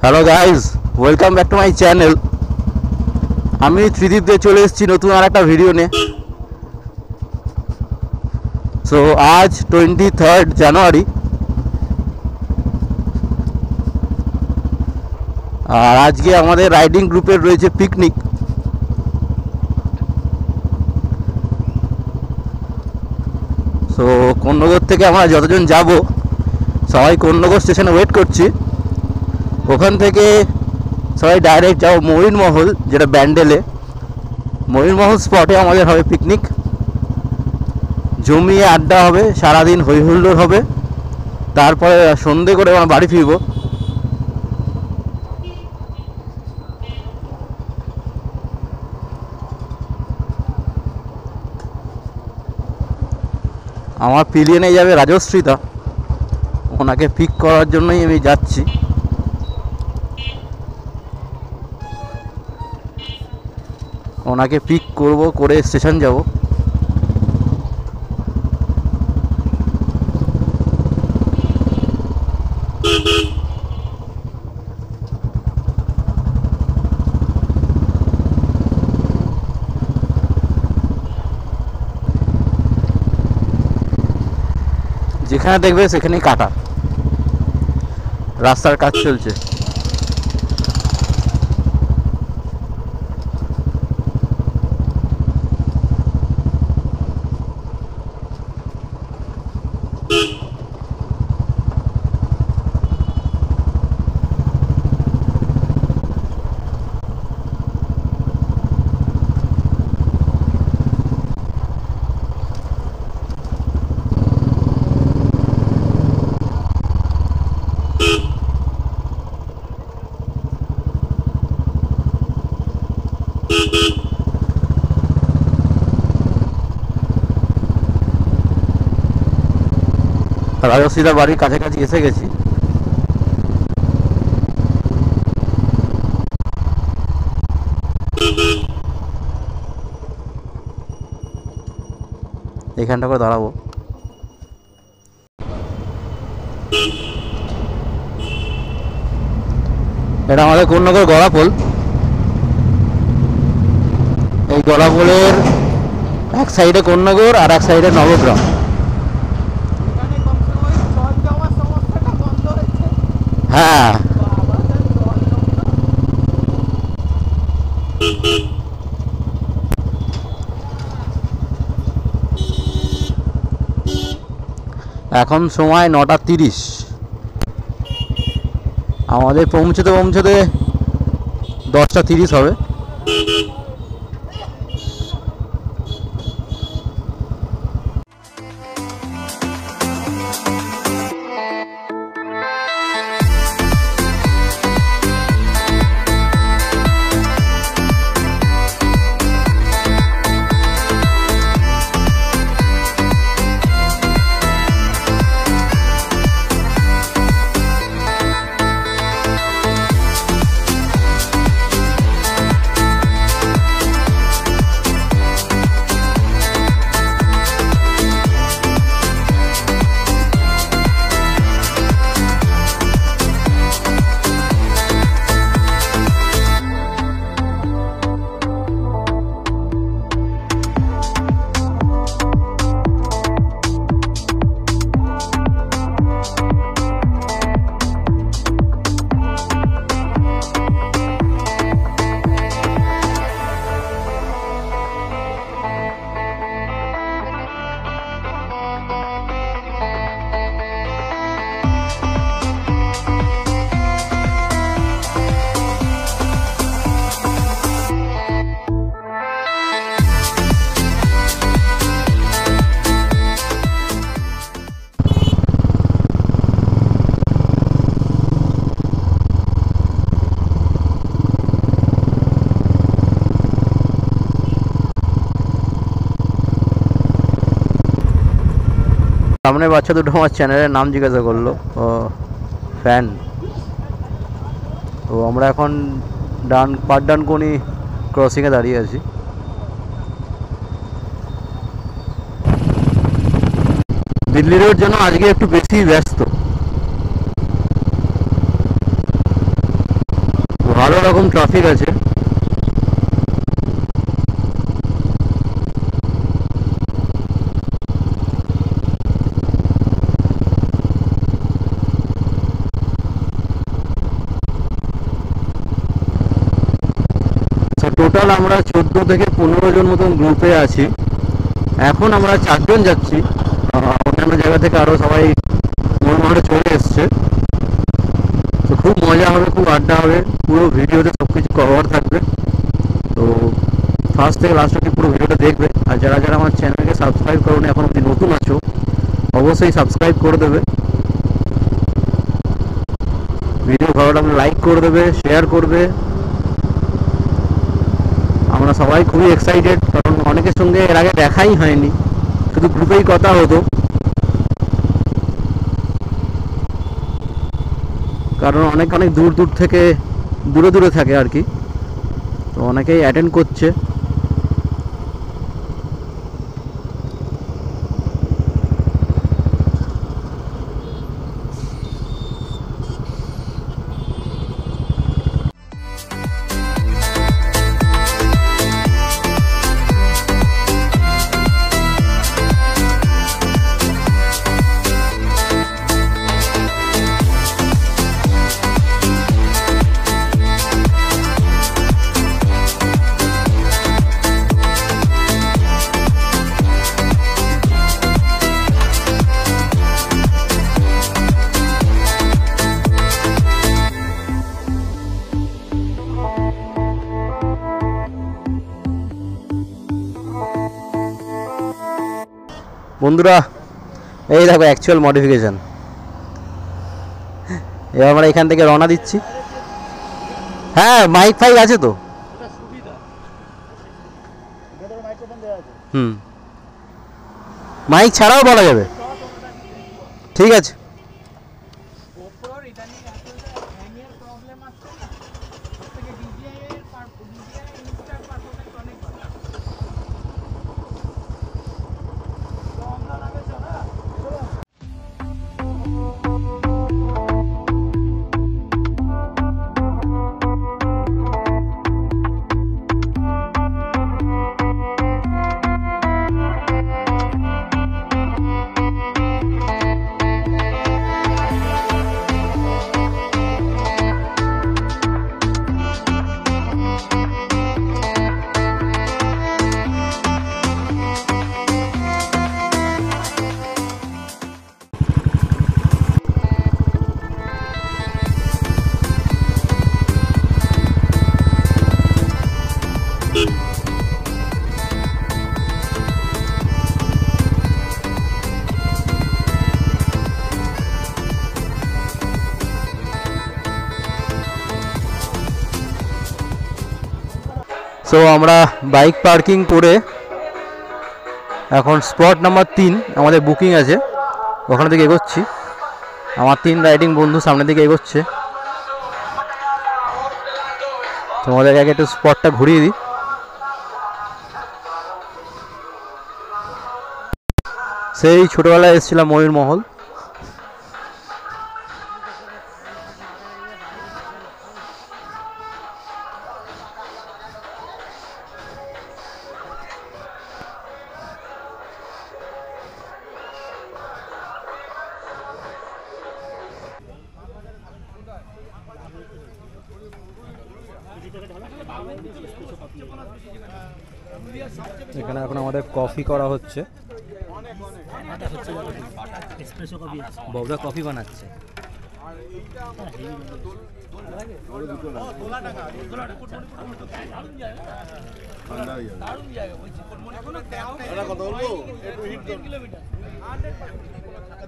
Hello guys, welcome back to my channel. আমি ত্রিদীপ দিয়ে চলে এসেছি নতুন আর একটা ভিডিও নিয়ে। সো আজ 23 জানুয়ারি, আর আজকে আমাদের রাইডিং গ্রুপের রয়েছে পিকনিক। সো কোন্নগর থেকে আমরা যতজন যাব সবাই কোন্নগর স্টেশনে ওয়েট করছি। ওখান থেকে সবাই ডাইরেক্ট যাও ময়ূরমহল, যেটা ব্যান্ডেলে। ময়ূরমহল স্পটে আমাদের হবে পিকনিক, জমিয়ে আড্ডা হবে, সারাদিন হই হুল্লোড় হবে। তারপরে সন্ধে করে আমরা বাড়ি ফিরব। আমার পিলিয়নে যাবে রাজশ্রীতা, ওনাকে পিক করার জন্যই আমি যাচ্ছি। ওনাকে পিক করব, করে স্টেশন যাব। যেখানে দেখবে সেখানেই কাটা, রাস্তার কাজ চলছে। রাজশ্রীদার বাড়ির কাছাকাছি এসে গেছি। এখানটা করে দাঁড়াবো। এটা আমাদের কোন্নগর গড়াপোল। এই গড়াপোলের এক সাইডে কোন্নগর আর এক সাইডে নবগ্রাম। হ্যাঁ, এখন সময় 9:30। আমাদের পৌঁছতে 10:30 হবে। সামনে বাচ্চা দুটো আমার চ্যানেলের নাম জিজ্ঞাসা করলো, ও ফ্যান। তো আমরা এখন পাটডানকুনি ক্রসিংয়ে দাঁড়িয়ে আছি। দিল্লি রোড জন্য আজকে একটু বেশি ব্যস্ত। রকম ট্রাফিক আছে। টোটাল আমরা 14 থেকে 15 জন মতন গ্রুপে আছি। এখন আমরা 4 জন যাচ্ছি, অন্যান্য জায়গা থেকে আরও সবাই মোটামুটি চলে এসছে। তো খুব মজা হবে, খুব আড্ডা হবে, পুরো ভিডিওতে সব কিছু কভার থাকবে। তো ফার্স্ট থেকে লাস্ট অবধি পুরো ভিডিওটা দেখবে। আর যারা যারা আমার চ্যানেলকে সাবস্ক্রাইব করোনি, এখন অবধি নতুন আছো, অবশ্যই সাবস্ক্রাইব করে দেবে। ভিডিও ভালো লাগলে লাইক করে দেবে, শেয়ার করবে। আমরা সবাই খুবই এক্সাইটেড, কারণ অনেকের সঙ্গে এর আগে দেখাই হয়নি, শুধু গ্রুপেই কথা হতো। কারণ অনেক দূর দূর থেকে দূরে থাকে আর কি, তো অনেকেই অ্যাটেন্ড করছে। বন্ধুরা, এই দেখো অ্যাকচুয়াল মডিফিকেশন। এবার আমরা এখান থেকে রওনা দিচ্ছি। হ্যাঁ, মাইক ফাইক আছে তো। মাইক ছাড়াও বলা যাবে, ঠিক আছে। সো আমরা বাইক পার্কিং করে এখন স্পট নাম্বার 3 আমাদের বুকিং আছে, ওখানে থেকে এগোচ্ছি। আমার 3 রাইডিং বন্ধু সামনের দিকে এগোচ্ছে। তোমাদের আগে একটু স্পটটা ঘুরিয়ে দিই। সেই ছোটোবেলায় এসেছিলাম ময়ূরমহল। এখানে এখন আমাদের কফি করা হচ্ছে। বউদা কফি বানাচ্ছে।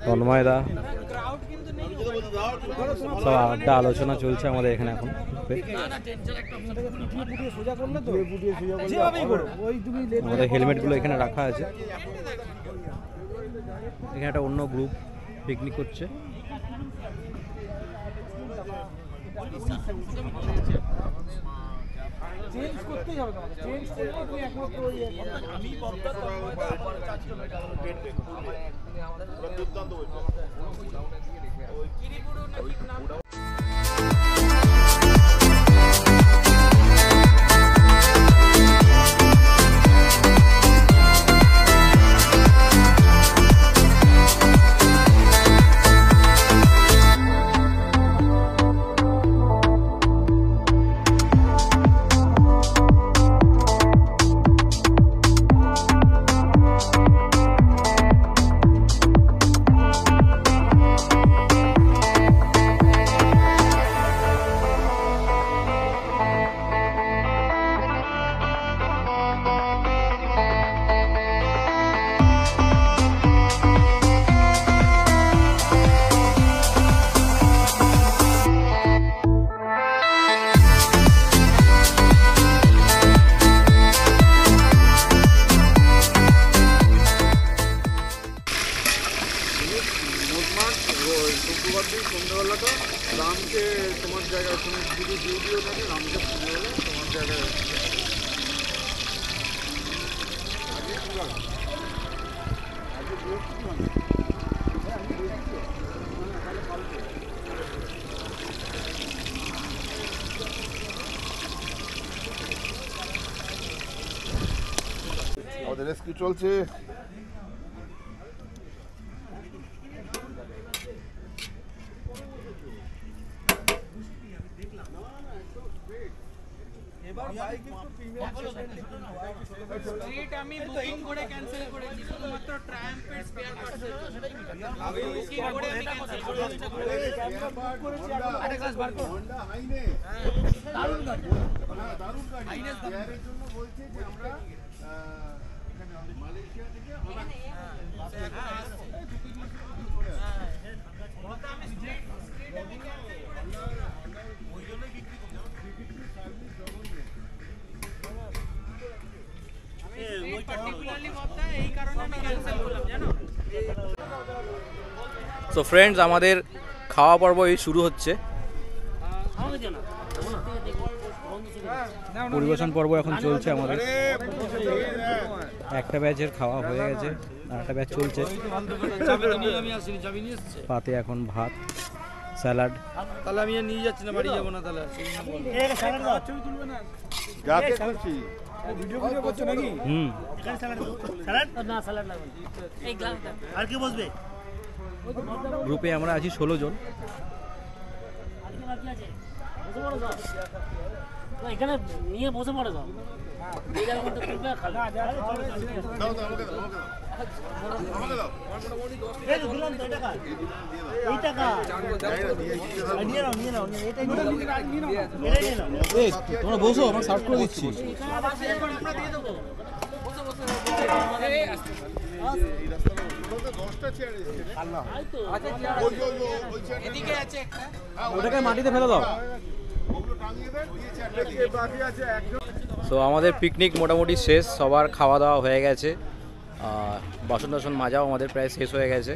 তন্ময়দা সব আড্ডা আলোচনা চলছে আমাদের এখানে এখন। আমাদের হেলমেটগুলো এখানে রাখা আছে। এখানে একটা অন্য গ্রুপ পিকনিক করছে। চেঞ্জ করতেই হবে, চেঞ্জ করলে তুমি একমাত্র আমি দুর্দান্ত তোমার জায়গায় তুমি যদি ডিউটিও থাকে আমাকে পুজো হলে তোমার জায়গায় আগে কি লাগে আগে বৃহস্পতি মানে আমি বৃহস্পতি তাহলে কালকে আমাদের রেস্কিউ চলছে। আমি বুকিং করে ক্যান্সেল করেছি শুধুমাত্র ট্রায়াম্পের স্পেয়ার পার্টস আমি বুকিং করে আমি ক্যান্সেল করেছি। আরে ক্লাস বার করো হন্ডা হাইনে দারুণ গাড়ি হ্যাঁ দারুণ গাড়ি হাইনেস স্পেয়ারের জন্য বলছে যে আমরা এখানে মালয়েশিয়া থেকে সো ফ্রেন্ডস, আমাদের খাওয়া পর্ব এই শুরু হচ্ছে। পরিবেশন পর্ব এখন চলছে আমাদের। একটা ব্যাচের খাওয়া হয়ে গেছে, আর একটা ব্যাচ চলছে। পাতে এখন ভাত, স্যালাড। তাহলে আমি নিয়ে যাচ্ছি না, বাড়ি যাবো না। তাহলে ভিডিও ভিডিও করছো নাকি? আর কি বসবে? গ্রুপে আমরা আছি 16 জন। এখানে নিয়ে বসে পড়ে দাও। তোমরা বসো, আমরা সার্ভ করে দিচ্ছি। ওটাকে মাটিতে ফেলে দাও। তো আমাদের পিকনিক মোটামুটি শেষ, সবার খাওয়া দাওয়া হয়ে গেছে, বাসন টাসন মাজাও আমাদের প্রায় শেষ হয়ে গেছে।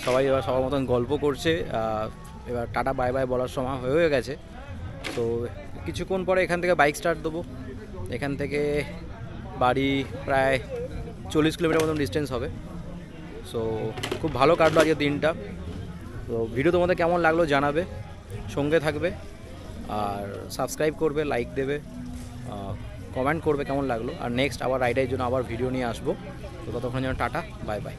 সবাই এবার সবার মতন গল্প করছে। এবার টাটা বাই বাই বলার সময় হয়ে গেছে। তো কিছুক্ষণ পরে এখান থেকে বাইক স্টার্ট দেবো। এখান থেকে বাড়ি প্রায় 40 কিলোমিটার মতন ডিস্টেন্স হবে। সো খুব ভালো কাটলো আজকের দিনটা। তো ভিডিও তোমাদের কেমন লাগলো জানাবে, সঙ্গে থাকবে, আর সাবস্ক্রাইব করবে, লাইক দেবে, কমেন্ট করবে কেমন লাগলো। আর নেক্সট আবার রাইডের জন্য আবার ভিডিও নিয়ে আসবো। তো ততক্ষণ যেন টাটা বাই বাই।